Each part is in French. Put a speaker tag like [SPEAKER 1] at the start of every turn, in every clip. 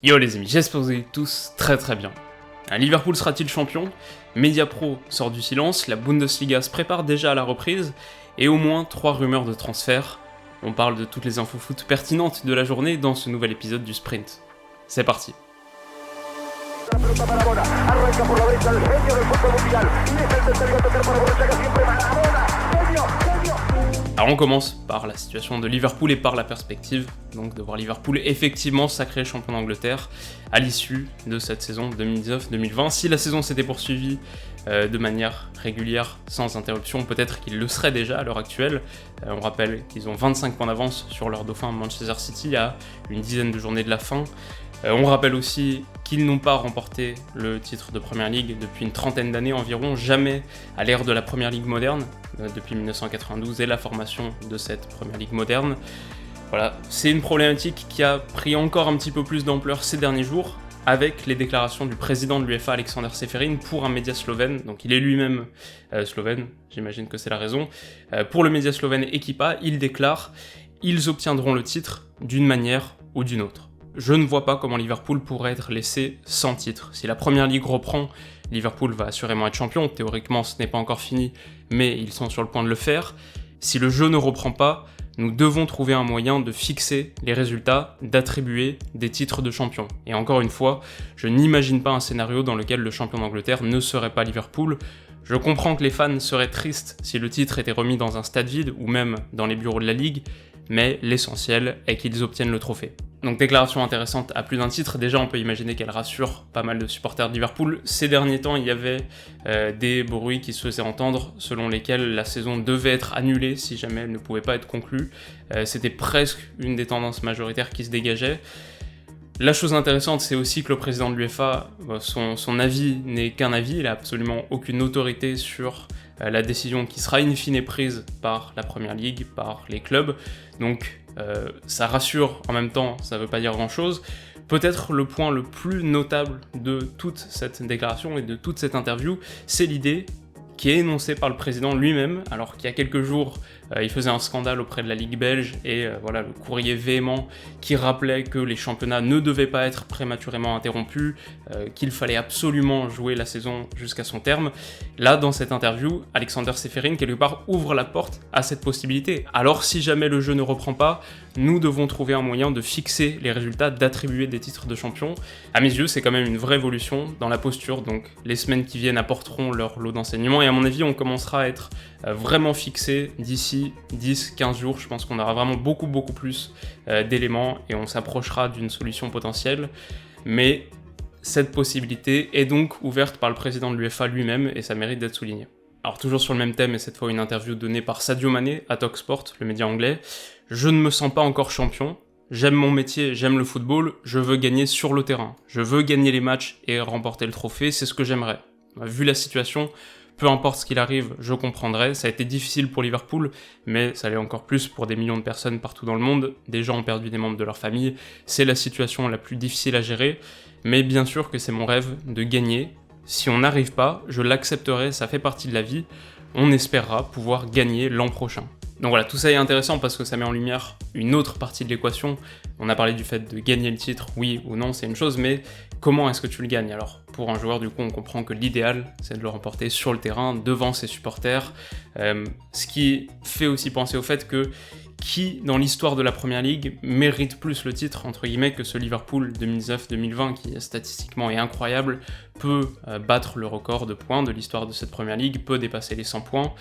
[SPEAKER 1] Yo les amis, j'espère que vous allez tous très bien. Liverpool sera-t-il champion? Mediapro sort du silence, la Bundesliga se prépare déjà à la reprise, et au moins 3 rumeurs de transfert. On parle de toutes les infos foot pertinentes de la journée dans ce nouvel épisode du Sprint. C'est parti. Alors on commence par la situation de Liverpool et par la perspective donc de voir Liverpool effectivement sacré champion d'Angleterre à l'issue de cette saison 2019-2020. Si la saison s'était poursuivie de manière régulière, sans interruption, peut-être qu'ils le seraient déjà à l'heure actuelle. On rappelle qu'ils ont 25 points d'avance sur leur dauphin Manchester City à une dizaine de journées de la fin. On rappelle aussi qu'ils n'ont pas remporté le titre de Premier League depuis une trentaine d'années environ, jamais à l'ère de la Premier League moderne, depuis 1992 et la formation de cette Premier League moderne. Voilà, c'est une problématique qui a pris encore un petit peu plus d'ampleur ces derniers jours, avec les déclarations du président de l'UEFA, Alexander Čeferin, pour un média slovène, donc il est lui-même slovène, j'imagine que c'est la raison. Pour le média slovène Equipa, il déclare « Ils obtiendront le titre d'une manière ou d'une autre ». Je ne vois pas comment Liverpool pourrait être laissé sans titre. Si la Première Ligue reprend, Liverpool va assurément être champion. Théoriquement, ce n'est pas encore fini, mais ils sont sur le point de le faire. Si le jeu ne reprend pas, nous devons trouver un moyen de fixer les résultats, d'attribuer des titres de champion. Et encore une fois, je n'imagine pas un scénario dans lequel le champion d'Angleterre ne serait pas Liverpool. Je comprends que les fans seraient tristes si le titre était remis dans un stade vide ou même dans les bureaux de la Ligue, mais l'essentiel est qu'ils obtiennent le trophée. Donc déclaration intéressante à plus d'un titre, déjà on peut imaginer qu'elle rassure pas mal de supporters de Liverpool. Ces derniers temps il y avait des bruits qui se faisaient entendre selon lesquels la saison devait être annulée si jamais elle ne pouvait pas être conclue. C'était presque une des tendances majoritaires qui se dégageait. La chose intéressante, c'est aussi que le président de l'UEFA, son avis n'est qu'un avis, il n'a absolument aucune autorité sur la décision qui sera in fine prise par la Premier League, par les clubs. Donc ça rassure, en même temps, ça ne veut pas dire grand-chose. Peut-être le point le plus notable de toute cette déclaration et de toute cette interview, c'est l'idée qui est énoncée par le président lui-même, alors qu'il y a quelques jours, il faisait un scandale auprès de la Ligue belge, et voilà le courrier véhément qui rappelait que les championnats ne devaient pas être prématurément interrompus, qu'il fallait absolument jouer la saison jusqu'à son terme. Là, dans cette interview, Alexander Čeferin, quelque part, ouvre la porte à cette possibilité. Alors, si jamais le jeu ne reprend pas, nous devons trouver un moyen de fixer les résultats, d'attribuer des titres de champion. À mes yeux, c'est quand même une vraie évolution dans la posture, donc les semaines qui viennent apporteront leur lot d'enseignements, et à mon avis, on commencera à être vraiment fixé d'ici 10-15 jours. Je pense qu'on aura vraiment beaucoup plus d'éléments, et on s'approchera d'une solution potentielle. Mais cette possibilité est donc ouverte par le président de l'UEFA lui-même, et ça mérite d'être souligné. Alors toujours sur le même thème, et cette fois une interview donnée par Sadio Mané à Talksport, le média anglais. « Je ne me sens pas encore champion. J'aime mon métier, j'aime le football, je veux gagner sur le terrain. Je veux gagner les matchs et remporter le trophée, c'est ce que j'aimerais. Vu la situation, peu importe ce qu'il arrive, je comprendrai. Ça a été difficile pour Liverpool, mais ça l'est encore plus pour des millions de personnes partout dans le monde. Des gens ont perdu des membres de leur famille. C'est la situation la plus difficile à gérer, mais bien sûr que c'est mon rêve de gagner. Si on n'arrive pas, je l'accepterai, ça fait partie de la vie. On espérera pouvoir gagner l'an prochain. » Donc voilà, tout ça est intéressant parce que ça met en lumière une autre partie de l'équation. On a parlé du fait de gagner le titre, oui ou non, c'est une chose, mais comment est-ce que tu le gagnes? Alors, pour un joueur, du coup, on comprend que l'idéal, c'est de le remporter sur le terrain, devant ses supporters, ce qui fait aussi penser au fait que qui, dans l'histoire de la Premier League, mérite plus le titre, entre guillemets, que ce Liverpool 2019-2020, qui statistiquement est incroyable, peut battre le record de points de l'histoire de cette Premier League, peut dépasser les 100 points,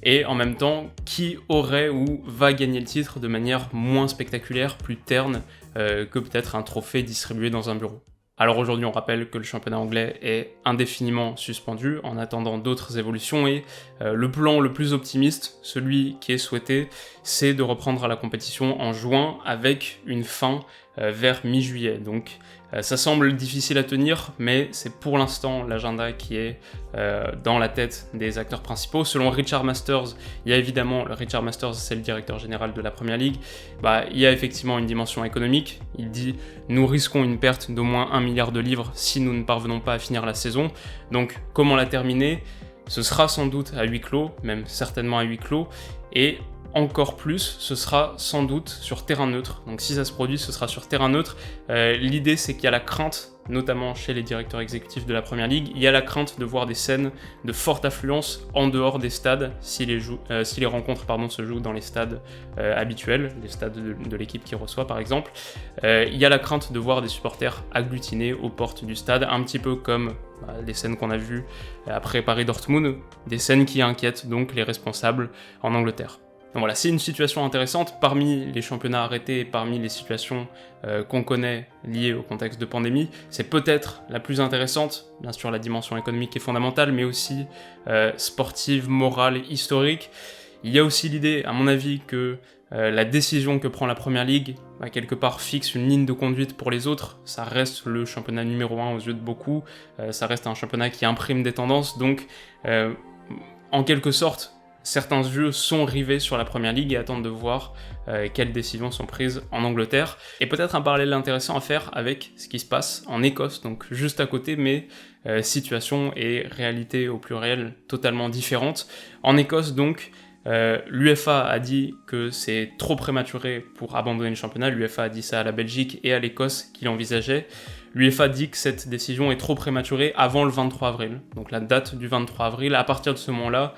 [SPEAKER 1] et en même temps, qui aurait ou va gagner le titre de manière moins spectaculaire, plus terne, que peut-être un trophée distribué dans un bureau. Alors aujourd'hui, on rappelle que le championnat anglais est indéfiniment suspendu en attendant d'autres évolutions, et le plan le plus optimiste, celui qui est souhaité, c'est de reprendre la compétition en juin avec une fin vers mi-juillet. Donc ça semble difficile à tenir, mais c'est pour l'instant l'agenda qui est dans la tête des acteurs principaux. Selon Richard Masters, il y a évidemment, Richard Masters c'est le directeur général de la Premier League, il y a effectivement une dimension économique. Il dit « Nous risquons une perte d'au moins 1 milliard de livres si nous ne parvenons pas à finir la saison. » Donc comment la terminer? Ce sera sans doute à huis clos, même certainement à huis clos, et encore plus, ce sera sans doute sur terrain neutre. Donc si ça se produit, ce sera sur terrain neutre. L'idée, c'est qu'il y a la crainte, notamment chez les directeurs exécutifs de la Première Ligue, il y a la crainte de voir des scènes de forte affluence en dehors des stades si les rencontres se jouent dans les stades habituels, les stades de l'équipe qui reçoit par exemple. Il y a la crainte de voir des supporters agglutinés aux portes du stade, un petit peu comme les scènes qu'on a vues après Paris-Dortmund, des scènes qui inquiètent donc les responsables en Angleterre. Donc voilà, c'est une situation intéressante parmi les championnats arrêtés et parmi les situations qu'on connaît liées au contexte de pandémie. C'est peut-être la plus intéressante, bien sûr la dimension économique est fondamentale, mais aussi sportive, morale, historique. Il y a aussi l'idée, à mon avis, que la décision que prend la Première Ligue, quelque part fixe une ligne de conduite pour les autres. Ça reste le championnat numéro 1 aux yeux de beaucoup, ça reste un championnat qui imprime des tendances, donc en quelque sorte, certains yeux sont rivés sur la Première Ligue et attendent de voir quelles décisions sont prises en Angleterre. Et peut-être un parallèle intéressant à faire avec ce qui se passe en Écosse, donc juste à côté, mais situation et réalité au pluriel totalement différentes. En Écosse, donc, l'UEFA a dit que c'est trop prématuré pour abandonner le championnat. L'UEFA a dit ça à la Belgique et à l'Écosse qui l'envisageaient. L'UEFA dit que cette décision est trop prématurée avant le 23 avril. Donc la date du 23 avril, à partir de ce moment-là,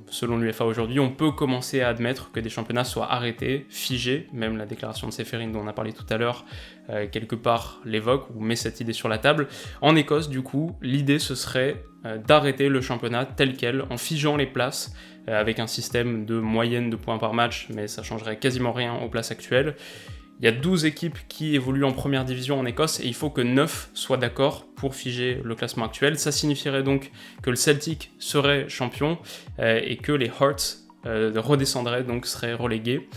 [SPEAKER 1] selon l'UEFA aujourd'hui, on peut commencer à admettre que des championnats soient arrêtés, figés. Même la déclaration de Ceferin dont on a parlé tout à l'heure, quelque part l'évoque ou met cette idée sur la table. En Écosse, du coup, l'idée ce serait d'arrêter le championnat tel quel, en figeant les places, avec un système de moyenne de points par match, mais ça changerait quasiment rien aux places actuelles. Il y a 12 équipes qui évoluent en première division en Écosse et il faut que 9 soient d'accord pour figer le classement actuel. Ça signifierait donc que le Celtic serait champion et que les Hearts redescendraient, donc seraient relégués.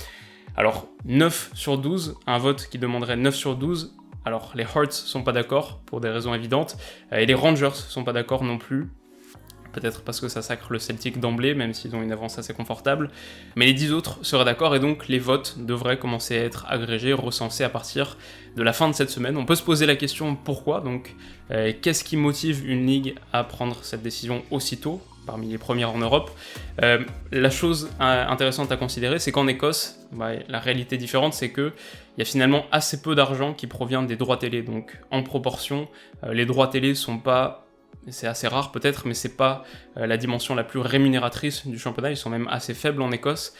[SPEAKER 1] Alors 9 sur 12, un vote qui demanderait 9 sur 12. Alors les Hearts sont pas d'accord pour des raisons évidentes et les Rangers sont pas d'accord non plus. Peut-être parce que ça sacre le Celtic d'emblée, même s'ils ont une avance assez confortable. Mais les 10 autres seraient d'accord et donc les votes devraient commencer à être agrégés, recensés à partir de la fin de cette semaine. On peut se poser la question pourquoi, donc qu'est-ce qui motive une ligue à prendre cette décision aussitôt, parmi les premières en Europe. La chose intéressante à considérer, c'est qu'en Écosse, la réalité différente, c'est qu'il y a finalement assez peu d'argent qui provient des droits télé. Donc en proportion, les droits télé sont pas... C'est assez rare peut-être, mais c'est pas la dimension la plus rémunératrice du championnat, ils sont même assez faibles en Écosse.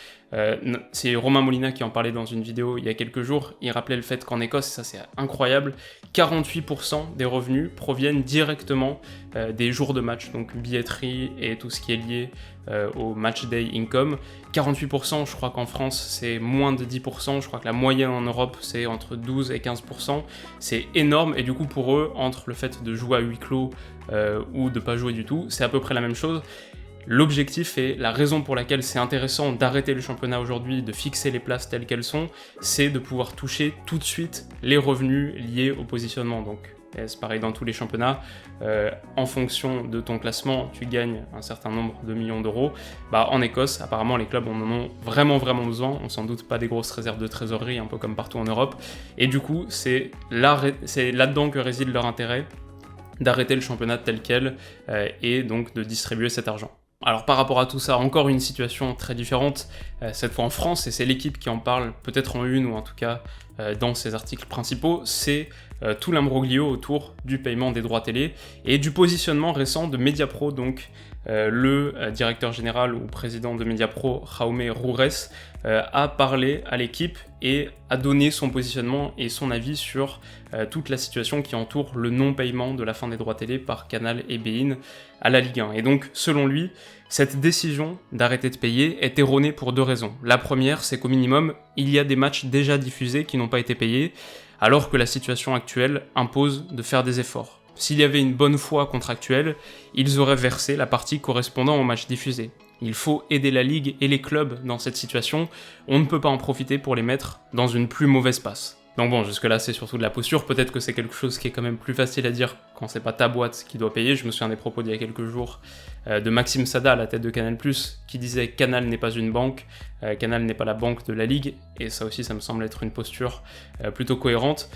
[SPEAKER 1] C'est Romain Molina qui en parlait dans une vidéo il y a quelques jours, il rappelait le fait qu'en Écosse, ça c'est incroyable, 48% des revenus proviennent directement des jours de match, donc billetterie et tout ce qui est lié au match day income. 48%, je crois qu'en France c'est moins de 10%, je crois que la moyenne en Europe c'est entre 12 et 15%, c'est énorme et du coup pour eux, entre le fait de jouer à huis clos ou de pas jouer du tout, c'est à peu près la même chose. L'objectif et la raison pour laquelle c'est intéressant d'arrêter le championnat aujourd'hui, de fixer les places telles qu'elles sont, c'est de pouvoir toucher tout de suite les revenus liés au positionnement. Donc c'est pareil dans tous les championnats, en fonction de ton classement, tu gagnes un certain nombre de millions d'euros. En Écosse, apparemment les clubs en ont vraiment besoin, on s'en doute pas des grosses réserves de trésorerie, un peu comme partout en Europe, et du coup c'est là-dedans que réside leur intérêt, d'arrêter le championnat tel quel et donc de distribuer cet argent. Alors par rapport à tout ça, encore une situation très différente, cette fois en France, et c'est l'équipe qui en parle peut-être en une ou en tout cas dans ses articles principaux, c'est tout l'imbroglio autour du paiement des droits télé et du positionnement récent de Mediapro, donc le directeur général ou président de Mediapro, Jaume Roures, a parlé à l'équipe et a donné son positionnement et son avis sur toute la situation qui entoure le non-paiement de la fin des droits télé par Canal et beIN à la Ligue 1. Et donc, selon lui, cette décision d'arrêter de payer est erronée pour deux raisons. La première, c'est qu'au minimum, il y a des matchs déjà diffusés qui n'ont pas été payés, alors que la situation actuelle impose de faire des efforts. S'il y avait une bonne foi contractuelle, ils auraient versé la partie correspondant au match diffusé. Il faut aider la Ligue et les clubs dans cette situation, on ne peut pas en profiter pour les mettre dans une plus mauvaise passe. Donc bon, jusque-là c'est surtout de la posture, peut-être que c'est quelque chose qui est quand même plus facile à dire quand c'est pas ta boîte qui doit payer. Je me souviens des propos d'il y a quelques jours de Maxime Sada à la tête de Canal+, qui disait « Canal n'est pas une banque, Canal n'est pas la banque de la Ligue », et ça aussi ça me semble être une posture plutôt cohérente.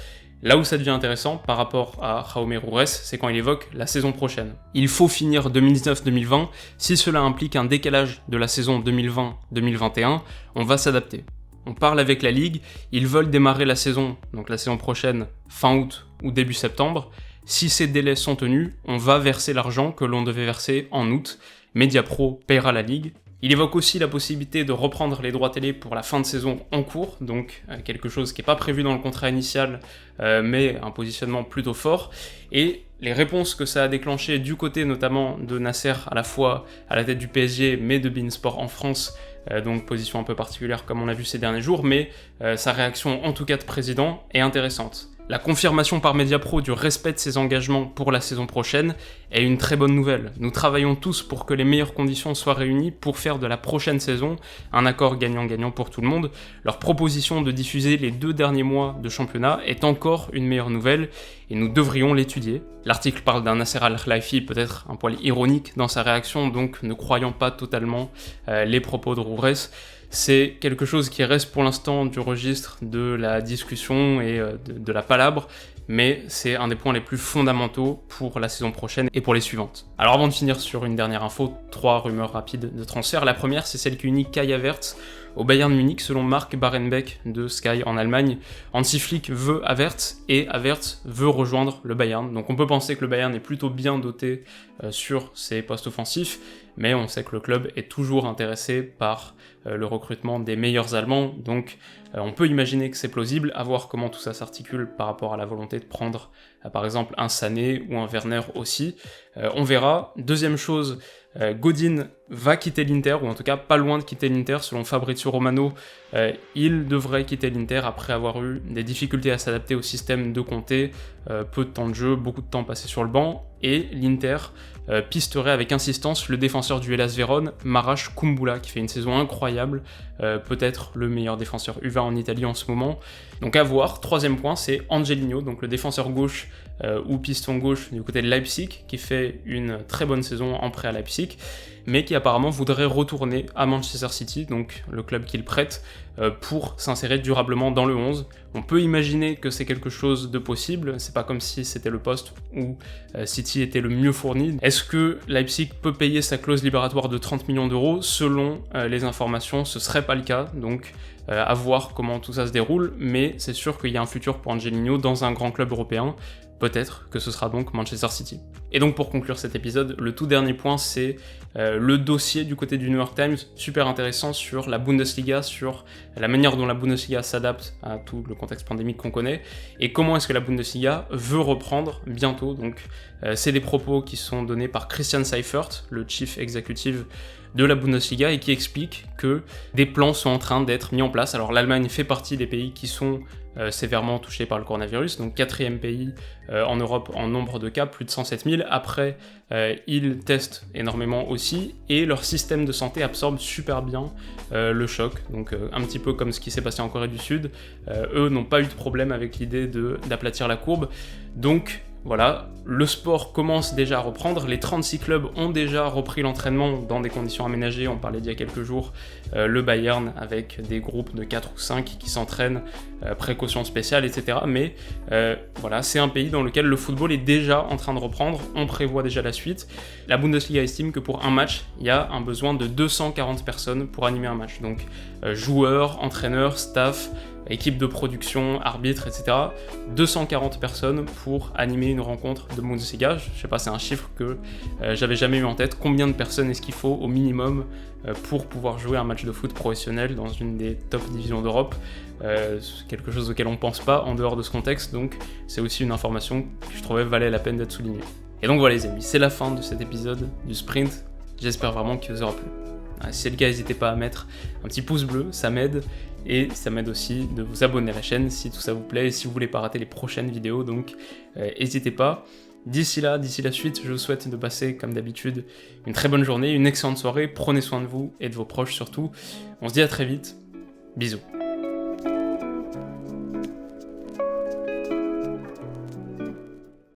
[SPEAKER 1] Là où ça devient intéressant par rapport à Jaume Roures, c'est quand il évoque la saison prochaine. Il faut finir 2019-2020, si cela implique un décalage de la saison 2020-2021, on va s'adapter. On parle avec la Ligue, ils veulent démarrer la saison, donc la saison prochaine, fin août ou début septembre. Si ces délais sont tenus, on va verser l'argent que l'on devait verser en août. Mediapro paiera la Ligue. Il évoque aussi la possibilité de reprendre les droits télé pour la fin de saison en cours, donc quelque chose qui n'est pas prévu dans le contrat initial, mais un positionnement plutôt fort. Et les réponses que ça a déclenché du côté notamment de Nasser, à la fois à la tête du PSG, mais de beIN Sport en France, donc position un peu particulière comme on l'a vu ces derniers jours, mais sa réaction en tout cas de président est intéressante. La confirmation par Mediapro du respect de ses engagements pour la saison prochaine est une très bonne nouvelle. Nous travaillons tous pour que les meilleures conditions soient réunies pour faire de la prochaine saison un accord gagnant-gagnant pour tout le monde. Leur proposition de diffuser les 2 derniers mois de championnat est encore une meilleure nouvelle et nous devrions l'étudier. L'article parle d'un Nasser Al-Khelaifi peut-être un poil ironique dans sa réaction, donc ne croyant pas totalement les propos de Roures. C'est quelque chose qui reste pour l'instant du registre de la discussion et de la palabre, mais c'est un des points les plus fondamentaux pour la saison prochaine et pour les suivantes. Alors avant de finir sur une dernière info, 3 rumeurs rapides de transfert. La première, c'est celle qui unit Kai Havertz au Bayern Munich selon Marc Barenbeck de Sky en Allemagne. Hansi Flick veut Havertz et Havertz veut rejoindre le Bayern. Donc on peut penser que le Bayern est plutôt bien doté sur ses postes offensifs, mais on sait que le club est toujours intéressé par le recrutement des meilleurs Allemands, donc on peut imaginer que c'est plausible, à voir comment tout ça s'articule par rapport à la volonté de prendre par exemple un Sané ou un Werner aussi, on verra. Deuxième chose, Godin va quitter l'Inter, ou en tout cas pas loin de quitter l'Inter, selon Fabrizio Romano, il devrait quitter l'Inter après avoir eu des difficultés à s'adapter au système de Conte, peu de temps de jeu, beaucoup de temps passé sur le banc, et l'Inter pisterait avec insistance le défenseur du Hellas Vérone, Marash Kumbula, qui fait une saison incroyable, peut-être le meilleur défenseur U20 en Italie en ce moment. Donc à voir. Troisième point, c'est Angelino, donc le défenseur gauche ou piston gauche du côté de Leipzig, qui fait une très bonne saison en prêt à Leipzig, mais qui apparemment voudrait retourner à Manchester City, donc le club qu'il prête, pour s'insérer durablement dans le 11. On peut imaginer que c'est quelque chose de possible, c'est pas comme si c'était le poste où City était le mieux fourni. Est-ce que Leipzig peut payer sa clause libératoire de 30 millions d'euros? Selon les informations, ce serait pas le cas, donc à voir comment tout ça se déroule, mais c'est sûr qu'il y a un futur pour Angelino dans un grand club européen. Peut-être que ce sera donc Manchester City. Et donc pour conclure cet épisode, le tout dernier point, c'est le dossier du côté du New York Times, super intéressant sur la Bundesliga, sur la manière dont la Bundesliga s'adapte à tout le contexte pandémique qu'on connaît, et comment est-ce que la Bundesliga veut reprendre bientôt. Donc c'est des propos qui sont donnés par Christian Seifert, le chief executive de la Bundesliga, et qui explique que des plans sont en train d'être mis en place. Alors l'Allemagne fait partie des pays qui sont sévèrement touchés par le coronavirus, donc 4e pays en Europe en nombre de cas, plus de 107 000. Après, ils testent énormément aussi, et leur système de santé absorbe super bien le choc, donc un petit peu comme ce qui s'est passé en Corée du Sud. Eux n'ont pas eu de problème avec l'idée d'aplatir la courbe, donc voilà, le sport commence déjà à reprendre, les 36 clubs ont déjà repris l'entraînement dans des conditions aménagées, on parlait d'il y a quelques jours, le Bayern avec des groupes de 4 ou 5 qui s'entraînent, précautions spéciales, etc. Mais voilà, c'est un pays dans lequel le football est déjà en train de reprendre, on prévoit déjà la suite. La Bundesliga estime que pour un match, il y a un besoin de 240 personnes pour animer un match, donc joueurs, entraîneurs, staff, équipe de production, arbitre, etc. 240 personnes pour animer une rencontre de Bundesliga. Je sais pas, c'est un chiffre que j'avais jamais eu en tête. Combien de personnes est-ce qu'il faut au minimum pour pouvoir jouer un match de foot professionnel dans une des top divisions d'Europe? Quelque chose auquel on pense pas en dehors de ce contexte, donc c'est aussi une information que je trouvais valait la peine d'être soulignée. Et donc voilà les amis, c'est la fin de cet épisode du sprint. J'espère vraiment qu'il vous aura plu. Si c'est le cas, n'hésitez pas à mettre un petit pouce bleu, ça m'aide. Et ça m'aide aussi de vous abonner à la chaîne si tout ça vous plaît et si vous voulez pas rater les prochaines vidéos, donc n'hésitez pas. D'ici la suite, je vous souhaite de passer comme d'habitude une très bonne journée, une excellente soirée, prenez soin de vous et de vos proches surtout. On se dit à très vite, bisous.